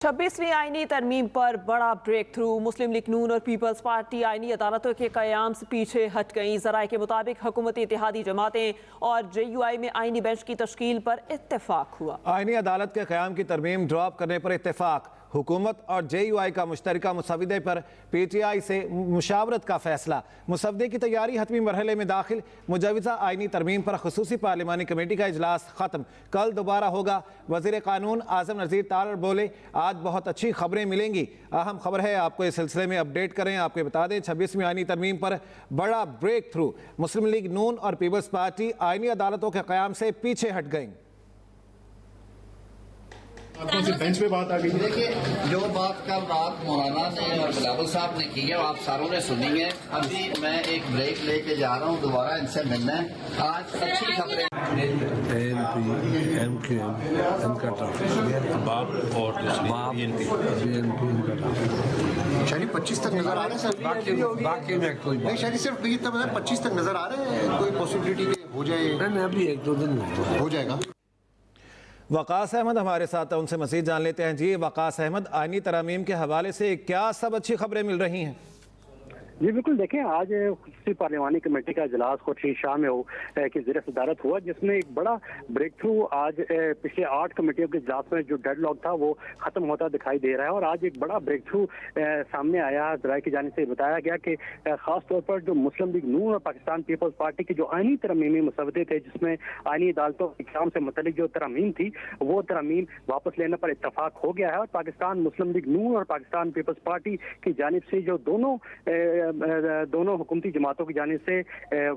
26वीं आईनी तरमीम पर बड़ा ब्रेक थ्रू। मुस्लिम लीग नून और पीपल्स पार्टी आईनी अदालतों के क़याम से पीछे हट गईं। ज़राए के मुताबिक हुकूमती इत्तेहादी जमातें और JUI में आईनी बेंच की तश्कील पर इत्तेफाक हुआ। आईनी अदालत के क़याम की तरमीम ड्रॉप करने पर इत्तेफाक। हुकूमत और JUI का मुश्तरका मुसवदे पर PTI से मुशावरत का फैसला। मुसवदे की तैयारी हतमी मरहले में दाखिल। मुजवज़ा आईनी तरमीम पर खुसूसी पार्लिमानी कमेटी का इजलास ख़त्म, कल दोबारा होगा। वज़ीर क़ानून आज़म नज़ीर तारड़ बोले, आज बहुत अच्छी खबरें मिलेंगी। अहम खबर है, आपको इस सिलसिले में अपडेट करें। आपको बता दें 26वीं आईनी तरमीम पर बड़ा ब्रेक थ्रू। मुस्लिम लीग नून और पीपल्स पार्टी आईनी अदालतों के क़याम से पीछे हट गईं। बेंच पे बात आ गई। देखिए, जो बात कल रात मौलाना ने और बिलावल साहब ने की है आप सारों ने सुनी है। अभी मैं एक ब्रेक लेके जा रहा हूँ, दोबारा इनसे मिलना है। आज अच्छी खबरें शायद 25 तक नजर आ रहे हैं सर। बाकी में कोई नहीं, शायद सिर्फ 25 तक नजर आ रहे हैं। कोई पॉसिबिलिटी हो जाए? अभी 1-2 दिन हो जाएगा। वकास अहमद हमारे साथ है, उनसे मज़ीद जान लेते हैं। जी वकास अहमद, आईनी तरमीम के हवाले से क्या सब अच्छी खबरें मिल रही हैं? जी बिल्कुल, देखें आज खुसूसी पार्लिमानी कमेटी का इजलास कोठी शाह में की ज़ेर सदारत हुआ, जिसमें एक बड़ा ब्रेक थ्रू आज पिछले 8 कमेटियों के इजलास में जो डेडलॉक था वो खत्म होता दिखाई दे रहा है। और आज एक बड़ा ब्रेक थ्रू सामने आया। ज़राए की जानिब से बताया गया कि खास तौर पर जो मुस्लिम लीग नून और पाकिस्तान पीपल्स पार्टी के जो आईनी तरमीमी मसवदे थे, जिसमें आईनी अदालतों के इक़्तिसाम से मुतल्लिक जो तरमीम थी, वो तरमीम वापस लेने पर इत्तफाक हो गया है। और पाकिस्तान मुस्लिम लीग नून और पाकिस्तान पीपल्स पार्टी की जानिब से जो दोनों हुकूमती जमातों की जानिब से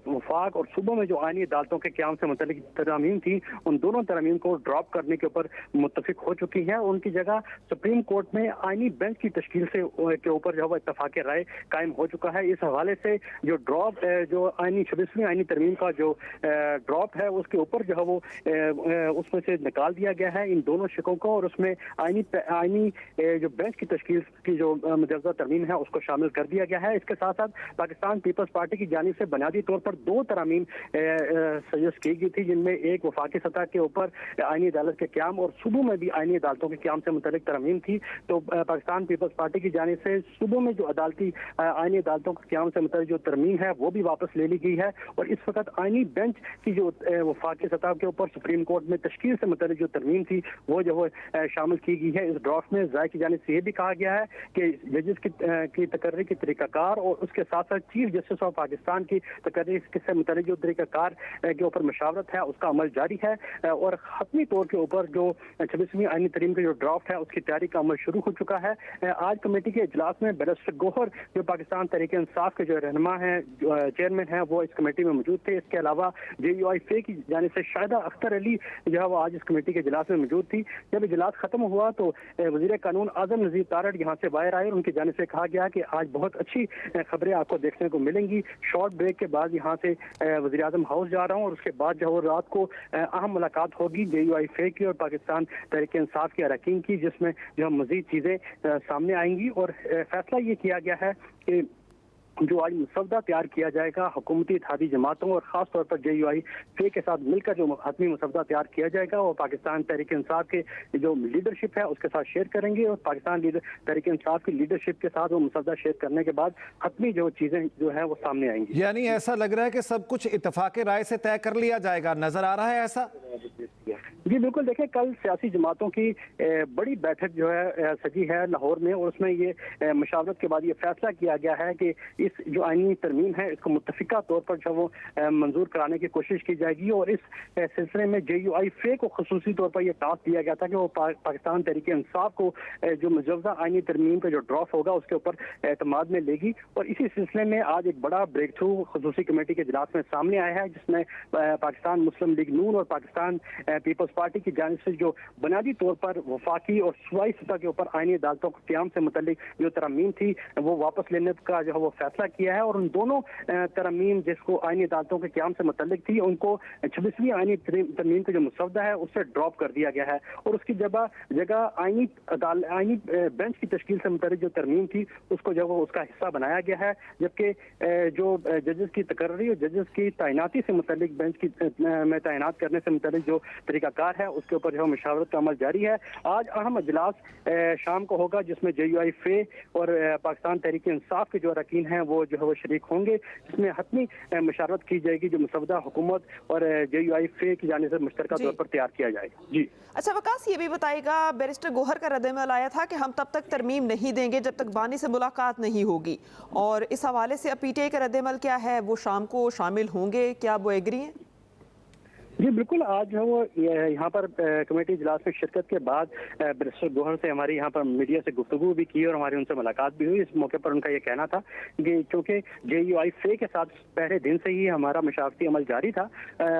वफाक और सूबों में जो आईनी अदालतों के क़याम से मुतल्लिक तरमीम थी, उन दोनों तरमीम को ड्रॉप करने के ऊपर मुत्तफिक हो चुकी हैं। उनकी जगह सुप्रीम कोर्ट में आईनी बेंच की तश्कील से के ऊपर जो है इत्तफाक राय कायम हो चुका है। इस हवाले से जो ड्रॉप जो आईनी 26वीं आईनी तरमीम का जो ड्रॉप है, उसके ऊपर जो है वो उसमें से निकाल दिया गया है इन दोनों शिकों को, और उसमें आईनी जो बेंच की तश्कील की जो मुजवज़ा तरमीम है उसको शामिल कर दिया गया है। इसके साथ साथ पाकिस्तान पीपल्स पार्टी की जानिब से बुनियादी तौर पर 2 तरमीम सजेस्ट की गई थी, जिनमें एक वफाकी सतह के ऊपर आईनी अदालत के क़याम और सूबों में भी आईनी अदालतों के क़याम से मुतल्लिक तरमीम थी। तो पाकिस्तान पीपल्स पार्टी की जानिब से सूबों में जो अदालती आईनी अदालतों के क़याम से मुतल्लिक जो तरमीम है वो भी वापस ले ली गई है। और इस वक्त आईनी बेंच की जो वफाकी सतह के ऊपर सुप्रीम कोर्ट में तश्कील से मुतल्लिक जो तरमीम थी वो जो है शामिल की गई है। इस ड्राफ्ट में ज़राए की जानिब से ये भी कहा गया है कि जजेस की तकर्री की तरीक़ाकार और उसके साथ साथ चीफ जस्टिस ऑफ पाकिस्तान की तकर्री से मुतल्लिक जो तरीक़ाकार के ऊपर मशावरत है उसका अमल जारी है। और हतमी तौर के ऊपर जो 26वीं आईनी तरमीम का जो ड्राफ्ट है उसकी तैयारी का अमल शुरू हो चुका है। आज कमेटी के इजलास में बैरिस्टर गौहर जो पाकिस्तान तहरीक इंसाफ के जो रहनुमा हैं, चेयरमैन हैं, वो इस कमेटी में मौजूद थे। इसके अलावा JUI फे की जानिब से शाहिदा अख्तर अली जो है वो आज इस कमेटी के इजलास में मौजूद थी। जब इजलास खत्म हुआ तो वज़ीर क़ानून आज़म नज़ीर तारड़ यहाँ से बाहर आए और उनकी जानिब से कहा गया कि आज बहुत अच्छी खबरें आपको देखने को मिलेंगी। शॉर्ट ब्रेक के बाद यहाँ से वज़ीर आज़म हाउस जा रहा हूँ और उसके बाद जो है रात को अहम मुलाकात होगी JUI फे की और पाकिस्तान तहरीक इंसाफ के अरकान की, जिसमें जो मज़ीद चीज़ें सामने आएंगी। और फैसला ये किया गया है कि जो आज मसवदा तैयार किया जाएगा हुकूमती इत्तेहादी जमातों और ख़ास तौर पर JUI फे के साथ मिलकर जो हतमी मसवदा तैयार किया जाएगा वो पाकिस्तान तहरीक इंसाफ के जो लीडरशिप है उसके साथ शेयर करेंगे। और पाकिस्तान तहरीक इंसाफ की लीडरशिप के साथ वो मसवदा शेयर करने के बाद हतमी जो चीज़ें जो है वो सामने आएंगी। यानी ऐसा लग रहा है कि सब कुछ इत्तफाक राय से तय कर लिया जाएगा, नजर आ रहा है ऐसा? जी बिल्कुल, देखें कल सियासी जमातों की बड़ी बैठक जो है सजी है लाहौर में, और उसमें ये मशावरत के बाद ये फैसला किया गया है कि इस जो आईनी तरमीम है इसको मुत्तफिका तौर पर जो वो मंजूर कराने की कोशिश की जाएगी। और इस सिलसिले में JUI फे को खसूसी तौर पर यह टास्क दिया गया था कि वो पाकिस्तान तहरीक इंसाफ को जो मुजवज़ा आईनी तरमीम का जो ड्राफ्ट होगा उसके ऊपर एतमाद में लेगी। और इसी सिलसिले में आज एक बड़ा ब्रेक थ्रू खसूसी कमेटी के इजलास में सामने आया है, जिसमें पाकिस्तान मुस्लिम लीग नून और पाकिस्तान पीपल्स पार्टी की जानिब से जो बुनियादी तौर पर वफाकी और सूबाई सतह के ऊपर आईनी अदालतों के क़याम से मुतल्लिक जो तरमीम थी वो वापस लेने का जो है वो फैसला किया है। और उन दोनों तरमीम जिसको आईनी अदालतों के क़याम से मुतल्लिक थी उनको 26वीं आईनी तरमीम का जो मसवदा है उससे ड्रॉप कर दिया गया है। और उसकी जगह आईनी बेंच की तश्कील से मुतल्लिक जो तरमीम थी उसको जो उसका हिस्सा बनाया गया है। जबकि जो जजेस की तकर्री और जजेस की तैनाती से मुतल्लिक बेंच की में तैनात करने से मुतल्लिक जो तरीक़ाकार तरीक़ाकार है उसके ऊपर जो मशावरत का अमल जारी है। आज अहम इजलास शाम को होगा जिसमें JUI फे और पाकिस्तान तहरीक इंसाफ के जो अरकान हैं वो जो है वो शरीक होंगे, जिसमें हतमी मशावरत की जाएगी जो मसवदा हुकूमत और JUI फे की जानिब से मुश्तरका तौर पर तैयार किया जाएगा। जी अच्छा वकास, ये भी बताइएगा, बैरिस्टर गोहर का रद्द-ए-अमल आया था कि हम तब तक तरमीम नहीं देंगे जब तक बानी से मुलाकात नहीं होगी, और इस हवाले से अब PTI का रद्द-ए-अमल क्या है? वो शाम को शामिल होंगे, क्या वो एग्री हैं? जी बिल्कुल, आज जो वो यहाँ पर कमेटी इजलास में शिरकत के बाद बैरिस्टर गोहर से हमारी यहाँ पर मीडिया से गुफ्तगू भी की और हमारी उनसे मुलाकात भी हुई। इस मौके पर उनका ये कहना था कि क्योंकि JUI फे के साथ पहले दिन से ही हमारा मशावरती अमल जारी था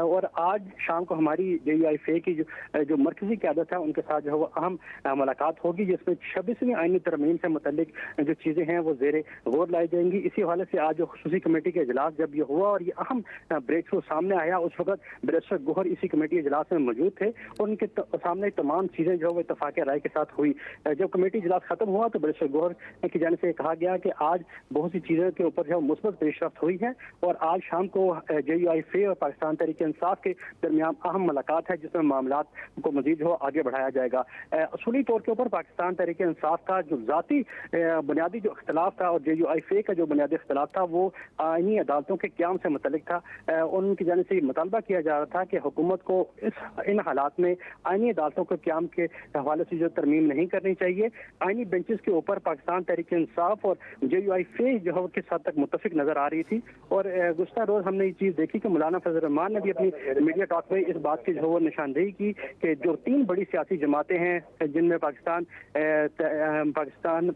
और आज शाम को हमारी JUI फे की जो मरकजी क़यादत है उनके साथ जो है वो अहम मुलाकात होगी, जिसमें 26वीं आईनी तरमीम से मुतल्लिक जो चीज़ें हैं वो ज़ेरे गौर लाई जाएंगी। इसी हवाले से आज जो खुसूसी कमेटी का इजलास जब ये हुआ और ये अहम ब्रेक थ्रू सामने आया, उस वक्त बैरिस्टर गोहर इसी कमेटी इजलास में मौजूद थे और उनके सामने तमाम चीज़ें जो है वो इत्तफाक राय के साथ हुई। जब कमेटी इजलास खत्म हुआ तो बैरिस्टर गोहर की जानिब से कहा गया कि आज बहुत सी चीज़ों के ऊपर जो मुस्बत पेशरफ्त हुई है और आज शाम को JUI फे और पाकिस्तान तहरीक इंसाफ के दरमियान अहम मुलाकात है जिसमें मामलात को मजीद जो आगे बढ़ाया जाएगा। असूली तौर के ऊपर पाकिस्तान तहरीक इंसाफ का जो ज़ाती बुनियादी जो इख्तलाफ था और JUI फे का जो बुनियादी इख्तलाफ था वो आईनी अदालतों के क़याम से मुतल्लिक था। उनकी जानिब से मुतालबा किया जा रहा था कि हुकूमत को इन हालात में आईनी अदालतों के क़याम के हवाले से जो तरमीम नहीं करनी चाहिए। आईनी बेंचेस के ऊपर पाकिस्तान तहरीक इंसाफ और JUI फे जो है किस हद तक मुत्तफिक नजर आ रही थी और गुज़श्ता रोज हमने ये चीज़ देखी कि मौलाना फजल रहमान ने भी अपनी मीडिया टॉक में इस बात की जो वो निशानदेही की कि जो 3 बड़ी सियासी जमातें हैं जिनमें पाकिस्तान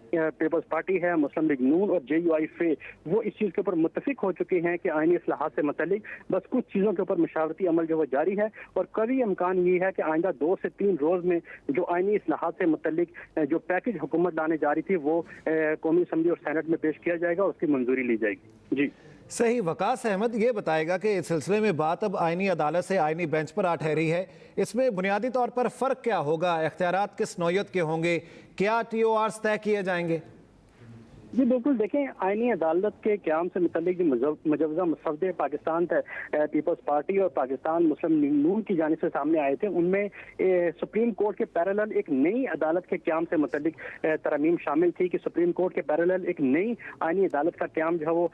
पीपल्स पार्टी है, मुस्लिम लीग नून और JUI फे, वो इस चीज़ के ऊपर मुत्तफिक हो चुके हैं कि आईनी इस्लाहात से मुतल्लिक बस कुछ चीज़ों के ऊपर मशावरती अमल जो वो जारी है और कभी इम्कान ये है कि आइंदा 2 से 3 रोज में जो आईनी इस्लाहात से मुतल्लिक जो पैकेज हुकूमत लाने जा रही थी वो कौमी असम्बली और सेनेट में पेश किया जाएगा और उसकी मंजूरी ली जाएगी। जी सही। वकास अहमद ये बताएगा कि इस सिलसिले में बात अब आईनी अदालत से आईनी बेंच पर आ ठहरी है, इसमें बुनियादी तौर पर फ़र्क क्या होगा? इख्तियारात किस नौयत के होंगे? क्या TORs तय किए जाएंगे? जी बिल्कुल, देखें आईनी अदालत के क़याम से मुतल्लिक जो मुजवज़ा मसवदे पाकिस्तान पीपल्स पार्टी और पाकिस्तान मुस्लिम लीग नून की जानिब से सामने आए थे, उनमें सुप्रीम कोर्ट के पैरेलल एक नई अदालत के क़याम से मुतल्लिक तरमीम शामिल थी कि सुप्रीम कोर्ट के पैरेलल एक नई आईनी अदालत का क़याम जो है वो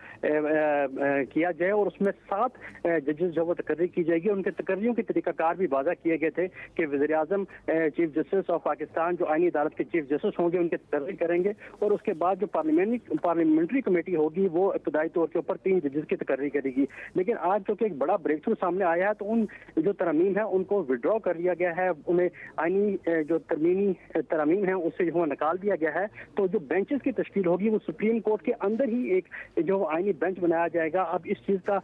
किया जाए और उसमें 7 जजेस जो वो तकर्री की जाएगी। उनके तकर्रियों के तरीक़ाकार भी वाज़ा किए गए थे कि वज़ीर-ए-आज़म चीफ जस्टिस ऑफ पाकिस्तान जो आईनी अदालत के चीफ जस्टिस होंगे उनके तकर्री करेंगे और उसके बाद जो पार्लियामेंट्री कमेटी होगी वो इब्तदाई तौर के ऊपर 3 जजेस की तकर्री करेगी। लेकिन आज जो कि एक बड़ा ब्रेक थ्रू सामने आया है तो उन जो तरमीम है उनको विड्रॉ कर लिया गया है, उन्हें आईनी जो तरमीम है उससे जो निकाल दिया गया है। तो जो बेंचेस की तश्कील होगी वो सुप्रीम कोर्ट के अंदर ही एक जो आईनी बेंच बनाया जाएगा। अब इस चीज़ का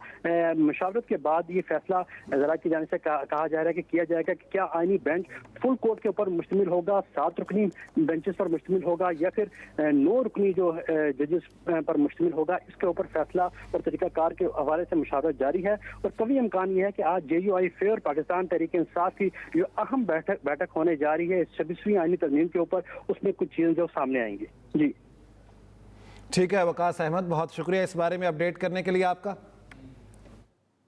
मशावरत के बाद ये फैसला ज़रा की जाने से कहा जा रहा है कि किया जाएगा कि क्या आईनी बेंच फुल कोर्ट के ऊपर मुश्तमिल होगा, 7 रुकनी बेंचेस पर मुश्तमिल होगा या फिर 9 रुकनी जो जजेस पर मुश्तमिल होगा। इसके ऊपर फैसला और तरीकाकार के हवाले से मुशावरत जारी है और कभी इम्कान ये है कि आज JUI फे और पाकिस्तान तहरीक इंसाफ की जो अहम बैठक होने जा रही है 26वीं आईनी तरमीम के ऊपर, उसमें कुछ चीज़ें जो सामने आएंगी। जी ठीक है वकास अहमद, बहुत शुक्रिया इस बारे में अपडेट करने के लिए आपका।